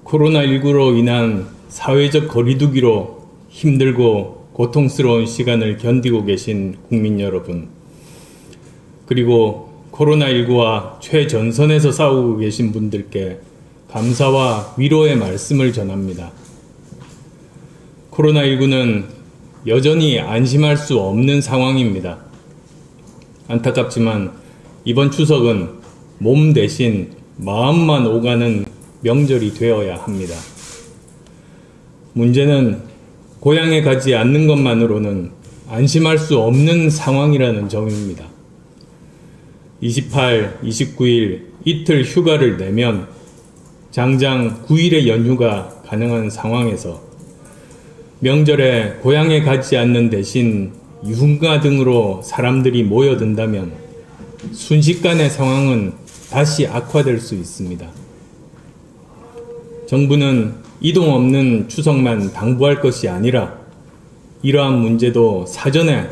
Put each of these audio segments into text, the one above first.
코로나19로 인한 사회적 거리두기로 힘들고 고통스러운 시간을 견디고 계신 국민 여러분, 그리고 코로나19와 최전선에서 싸우고 계신 분들께 감사와 위로의 말씀을 전합니다. 코로나19는 여전히 안심할 수 없는 상황입니다. 안타깝지만 이번 추석은 몸 대신 마음만 오가는 명절이 되어야 합니다. 문제는 고향에 가지 않는 것만으로는 안심할 수 없는 상황이라는 점입니다. 28, 29일 이틀 휴가를 내면 장장 9일의 연휴가 가능한 상황에서 명절에 고향에 가지 않는 대신 유흥가 등으로 사람들이 모여든다면 순식간에 상황은 다시 악화될 수 있습니다. 정부는 이동 없는 추석만 당부할 것이 아니라 이러한 문제도 사전에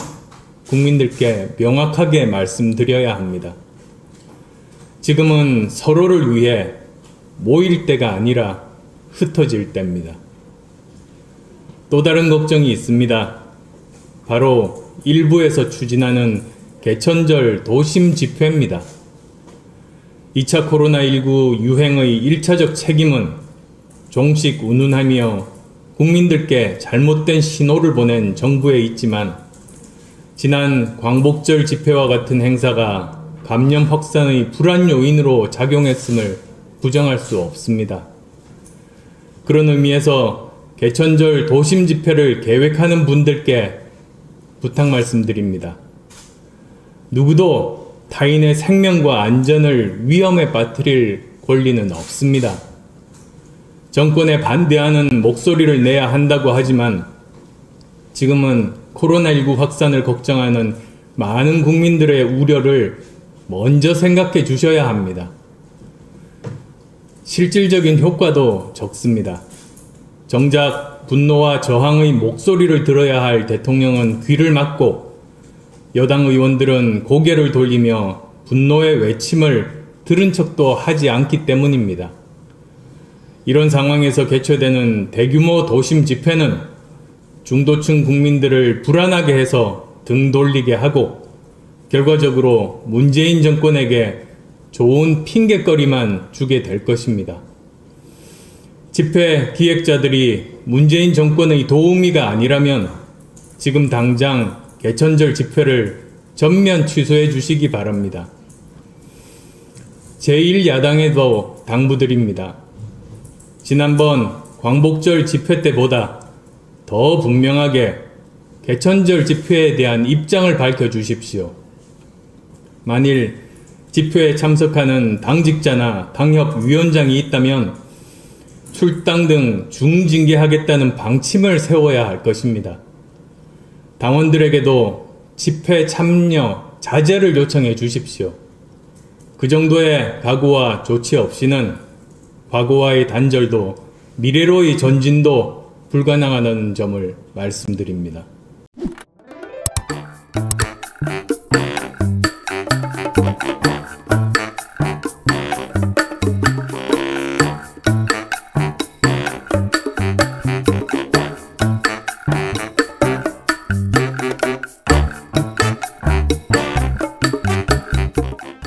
국민들께 명확하게 말씀드려야 합니다. 지금은 서로를 위해 모일 때가 아니라 흩어질 때입니다. 또 다른 걱정이 있습니다. 바로 일부에서 추진하는 개천절 도심 집회입니다. 2차 코로나19 유행의 1차적 책임은 종식 운운하며 국민들께 잘못된 신호를 보낸 정부에 있지만 지난 광복절 집회와 같은 행사가 감염 확산의 불안 요인으로 작용했음을 부정할 수 없습니다. 그런 의미에서 개천절 도심 집회를 계획하는 분들께 부탁 말씀드립니다. 누구도 타인의 생명과 안전을 위험에 빠뜨릴 권리는 없습니다. 정권에 반대하는 목소리를 내야 한다고 하지만 지금은 코로나19 확산을 걱정하는 많은 국민들의 우려를 먼저 생각해 주셔야 합니다. 실질적인 효과도 적습니다. 정작 분노와 저항의 목소리를 들어야 할 대통령은 귀를 막고 여당 의원들은 고개를 돌리며 분노의 외침을 들은 척도 하지 않기 때문입니다. 이런 상황에서 개최되는 대규모 도심 집회는 중도층 국민들을 불안하게 해서 등 돌리게 하고 결과적으로 문재인 정권에게 좋은 핑곗거리만 주게 될 것입니다. 집회 기획자들이 문재인 정권의 도우미가 아니라면 지금 당장 개천절 집회를 전면 취소해 주시기 바랍니다. 제1야당에도 당부드립니다. 지난번 광복절 집회 때보다 더 분명하게 개천절 집회에 대한 입장을 밝혀주십시오. 만일 집회에 참석하는 당직자나 당협위원장이 있다면 출당 등 중징계하겠다는 방침을 세워야 할 것입니다. 당원들에게도 집회 참여 자제를 요청해 주십시오. 그 정도의 각오와 조치 없이는 과거와의 단절도 미래로의 전진도 불가능하다는 점을 말씀드립니다.